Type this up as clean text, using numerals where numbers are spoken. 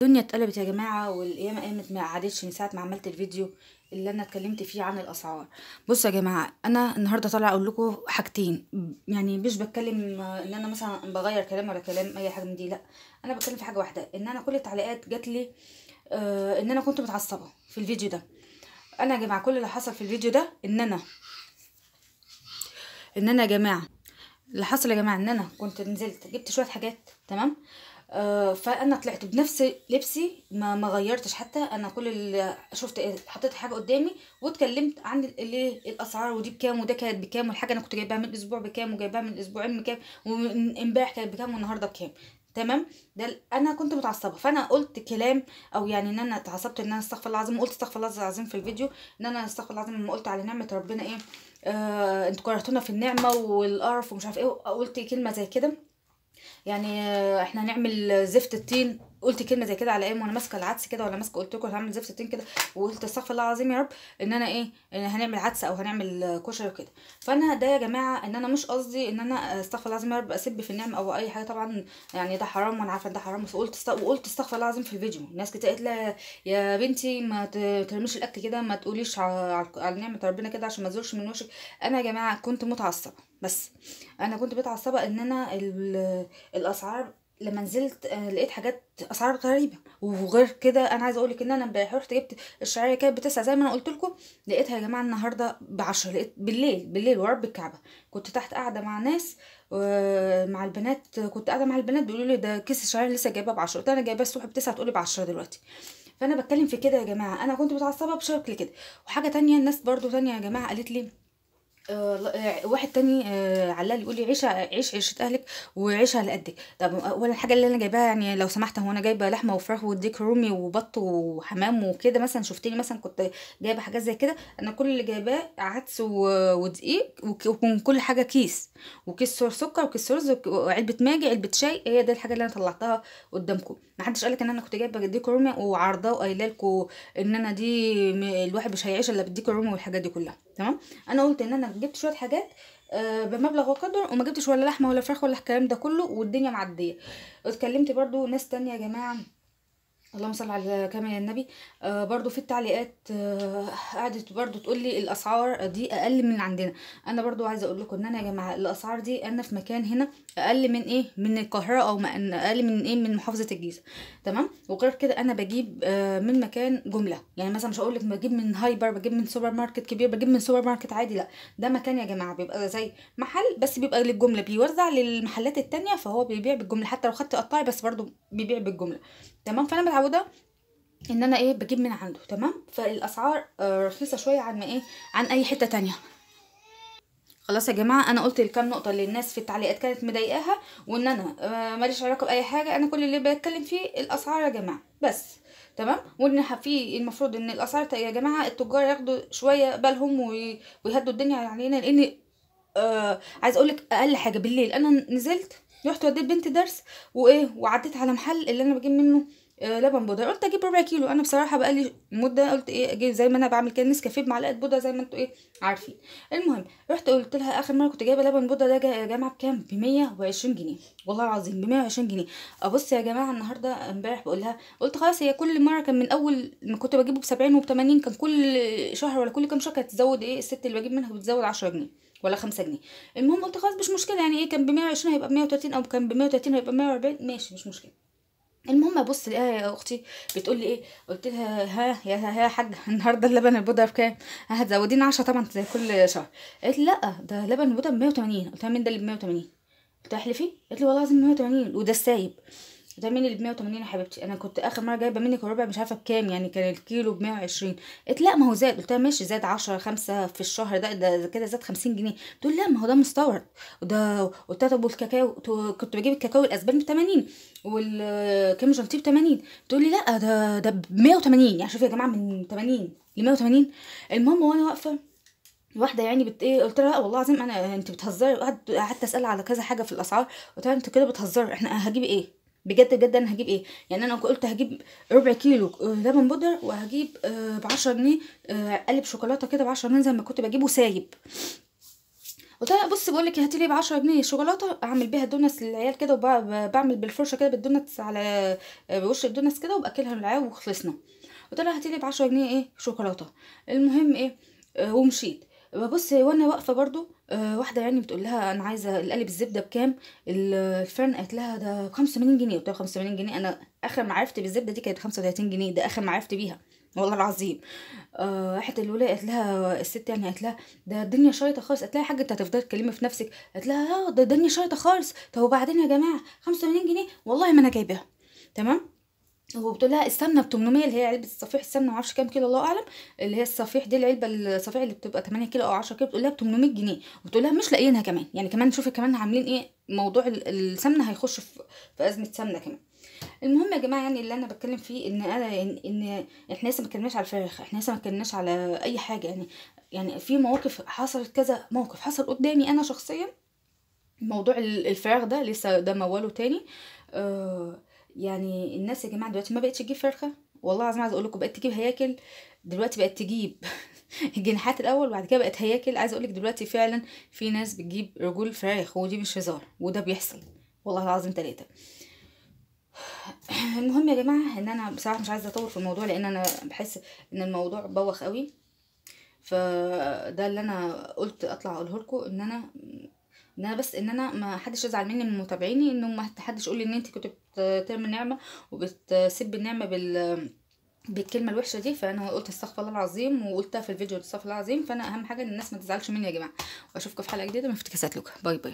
الدنيا اتقلبت يا جماعة، والقيامة قامت ما قعدتش من ساعة ما عملت الفيديو اللي انا اتكلمت فيه عن الاسعار. بصوا يا جماعة، انا النهاردة طالعة اقول لكم حاجتين، يعني مش بتكلم ان انا مثلا بغير كلام ولا كلام اي حاجة من دي، لا. انا بتكلم في حاجة واحدة، ان انا كل التعليقات جات لي ان انا كنت متعصبة في الفيديو ده. انا يا جماعة كل اللي حصل في الفيديو ده ان انا يا جماعة اللي حصل يا جماعه ان انا كنت نزلت جبت شويه حاجات، تمام. فانا طلعت بنفس لبسي، ما غيرتش حتى. انا كل اللي شفت إيه، حطيت حاجه قدامي واتكلمت عن الاسعار، ودي بكام، وده كانت بكام، والحاجه انا كنت جايباها من اسبوع بكام، وجايباها من اسبوعين بكام، وامبارح كانت بكام، والنهارده بكام. تمام. ده انا كنت متعصبه، فانا قلت كلام، او يعني ان انا اتعصبت، ان انا استغفر الله العظيم، وقلت استغفر الله العظيم في الفيديو، ان انا استغفر الله العظيم لما قلت على نعمه ربنا ايه. انتوا كرهتونا في النعمه والقرف ومش عارف ايه، قلت كلمه زي كده. يعني احنا هنعمل زفت الطين، قلت كلمه زي كده على ايام وانا ماسكه العدس كده، ولا ماسكه، قلت لكم هنعمل زفت الطين كده، وقلت استغفر الله العظيم يا رب ان انا ايه، إن هنعمل عدس او هنعمل كشري وكده. فانا ده يا جماعه ان انا مش قصدي ان انا استغفر الله العظيم يا رب اسب في النعمه او اي حاجه طبعا، يعني ده حرام وانا عارفه ان ده حرام، بس وقلت استغفر الله العظيم في الفيديو. ناس كتير قالت لها يا بنتي ما ترميش الاكل كده، ما تقوليش على نعمه ربنا كده عشان ما تزورش من وشك. انا يا جماعه كنت متعصبه، بس انا كنت متعصبه ان انا الاسعار لما نزلت لقيت حاجات اسعار غريبه. وغير كده انا عايزه اقول لك ان انا امبارح رحت جبت الشعريه كانت ب9 زي ما انا قلت لكم، لقيتها يا جماعه النهارده ب10. لقيت بالليل ورب الكعبه كنت تحت قاعده مع ناس، مع البنات، كنت قاعده مع البنات بيقولوا لي ده كيس الشعريه لسه جايباه ب10، قلت انا جايباه الصبح ب9 تقولي ب10 دلوقتي. فانا بتكلم في كده يا جماعه، انا كنت متعصبه بشكل كده. وحاجه تانية، الناس برضو تانية يا جماعه قالت لي واحد تاني علال يقول لي عيش عيشة اهلك وعيش على قدك. طب ولا الحاجه اللي انا جايباها، يعني لو سمحت، هو انا جايبه لحمه وفراخ وديك رومي وبط وحمام وكده؟ مثلا شفتني مثلا كنت جايبه حاجات زي كده؟ انا كل اللي جايباه عدس ودقيق وكل كل حاجه كيس، وكيس سكر وكيس رز وعلبه ماجي علبه شاي. هي دي الحاجه اللي انا طلعتها قدامكم. ما حدش قالك ان انا كنت جايبه ديك رومي وعارضاه وقايله لكم ان انا دي الواحد مش هيعيش الا بالديك رومي والحاجات دي كلها، تمام. انا قلت ان انا جبت شويه حاجات بمبلغ وقدر، وما جبتش ولا لحمه ولا فراخ ولا الكلام ده كله، والدنيا معديه. اتكلمت برضو ناس تانية يا جماعه، اللهم صل على كامل النبي. برضو في التعليقات قعدت برضو تقول لي الاسعار دي اقل من عندنا. انا برضو عايزه اقول لكم ان انا يا جماعه الاسعار دي انا في مكان هنا اقل من ايه، من القاهره، او اقل من ايه، من محافظه الجيزه، تمام. وغير كده انا بجيب من مكان جمله، يعني مثلا مش هقول لك بجيب من هايبر، بجيب من سوبر ماركت كبير، بجيب من سوبر ماركت عادي، لا. ده مكان يا جماعه بيبقى زي محل، بس بيبقى للجمله، بيوزع للمحلات التانية، فهو بيبيع بالجمله حتى لو خدت قطاعي، بس برضو بيبيع بالجمله، تمام. فانا متعوده ان انا ايه بجيب من عنده، تمام. فالاسعار رخيصه شويه عن ما ايه، عن اي حته تانية. خلاص يا جماعه، انا قلت الكام نقطه اللي الناس في التعليقات كانت مضايقاها، وان انا ماليش علاقه باي حاجه. انا كل اللي بتكلم فيه الاسعار يا جماعه بس، تمام. وان في المفروض ان الاسعار يا جماعه التجار ياخدوا شويه بالهم ويهدوا الدنيا علينا، لان عايز اقولك اقل حاجه بالليل انا نزلت رحت وديت بنتي درس، وايه، وعديت على محل اللي انا بجيب منه لبن بودره، قلت اجيب ربع كيلو. انا بصراحه بقالي مده قلت ايه اجيب زي ما انا بعمل كده نسكافيه بمعلقه بودره زي ما انتوا ايه عارفين. المهم رحت قلت لها اخر مره كنت جايبه لبن بودره ده يا جماعه بكام؟ ب 120 جنيه، والله العظيم ب 120 جنيه. ابص يا جماعه النهارده امبارح بقول لها، قلت خلاص هي كل مره كان من اول ما كنت بجيبه ب70 وب80، كان كل شهر ولا كل كام شهر كانت تزود ايه الست اللي بجيب منها بتزود 10 جنيه ولا 5 جنيه. المهم قلت خلاص مش مشكله، يعني ايه كان ب 120 هيبقى ب 130، او كان ب 130 هيبقى ب 140، ماشي مش مشكله. المهم ابص الاقيها يا اختي بتقول لي ايه، قلت لها ها يا حاجه النهارده اللبن البودره بكام؟ هتزودينا 10 طبعا زي كل شهر. قالت لي لا ده لبن البودره ب 180. قلت لها مين ده اللي ب 180؟ قلت لها احلفي. قالت لي والله العظيم 180 وده السايب. ده مين اللي ب 180 يا حبيبتي؟ انا كنت اخر مره جايبه منك الربع مش عارفه بكام، يعني كان الكيلو ب 120. قلت لا ما هو زاد. قلت لها ماشي زاد 10 5 في الشهر، ده كده زاد 50 جنيه. تقول لا ما هو ده مستورد وده. قلت لها طب والكاكاو؟ كنت بجيب الكاكاو الاسباني ب 80 والكريم جانتيه ب 80. تقول لي لا ده ب 180. يعني شوفي يا جماعه من 80 ل 180. المهم وانا واقفه واحده يعني ايه، قلت لها لا والله العظيم انا انت بتهزري. قعدت اسال على كذا حاجه في الاسعار، قلت لها انت كده بتهزري، احنا هجيب ايه بجد بجد؟ انا هجيب ايه؟ يعني انا قلت هجيب ربع كيلو لبن بودر، وهجيب ب10 جنيه قالب شوكولاته كده ب10 جنيه زي ما كنت بجيبه سايب. قلت لها بصي بقول لك هاتي لي ب 10 جنيه شوكولاته اعمل بيها دونتس للعيال كده، وبعمل بالفرشه كده بالدونتس على بوش الدونتس كده وباكلها للعيال وخلصنا. قلت لها هاتي لي ب 10 جنيه ايه شوكولاته. المهم ايه ومشيت. ببص وانا واقفه برضو واحده يعني بتقول لها انا عايزه القالب الزبده بكام؟ الفرن قالت لها ده ب 85 جنيه. قلت لها 85 جنيه؟ انا اخر معرفتي بالزبده دي كانت 35 جنيه، ده اخر معرفتي بيها والله العظيم. راحت الولايه قالت لها الست يعني قالت لها ده الدنيا شايطه خالص. قالت لها يا حاجه انت هتفضلي تكلمي في نفسك؟ قالت لها اه ده الدنيا شايطه خالص. طب وبعدين يا جماعه 85 جنيه والله ما انا جايباها. تمام. وبتقول لها السمنه ب 800 اللي هي علبه الصفيح، السمنه ما اعرفش كام كيلو الله اعلم، اللي هي الصفيح دي العلبه الصفيح اللي بتبقى 8 كيلو او 10 كيلو، بتقول لها ب 800 جنيه. وبتقول لها مش لاقيينها كمان، يعني كمان شوفي كمان عاملين ايه موضوع السمنه هيخش في ازمه سمنه كمان. المهم يا جماعه يعني اللي انا بتكلم فيه ان انا ان احنا لسه ما اتكلمناش على الفراخ، احنا لسه ما اتكلمناش على اي حاجه يعني. يعني في مواقف حصلت، كذا موقف حصل قدامي انا شخصيا. موضوع الفراخ ده لسه ده موال تاني. آه يعني الناس يا جماعه دلوقتي ما بقتش تجيب فرخه، والله العظيم عايزه اقول لكم بقت تجيب هياكل. دلوقتي بقت تجيب الجناحات الاول وبعد كده بقت هياكل. عايزه اقول لك دلوقتي فعلا في ناس بتجيب رجول فراخ، ودي مش هزار، وده بيحصل والله العظيم ثلاثة. المهم يا جماعه ان انا بصراحه مش عايزه اطول في الموضوع لان انا بحس ان الموضوع بوخ قوي. فده اللي انا قلت اطلع اقوله لكم، ان انا بس ان انا ما حدش يزعل مني من متابعيني، انه ما حدش يقول لي ان انت كنت بترمي النعمه وبتسب النعمه بالكلمه الوحشه دي. فانا قلت استغفر الله العظيم وقلتها في الفيديو استغفر الله العظيم. فانا اهم حاجه ان الناس ما تزعلش مني يا جماعه. واشوفكم في حلقه جديده من افتكاسات لوكا. باي باي.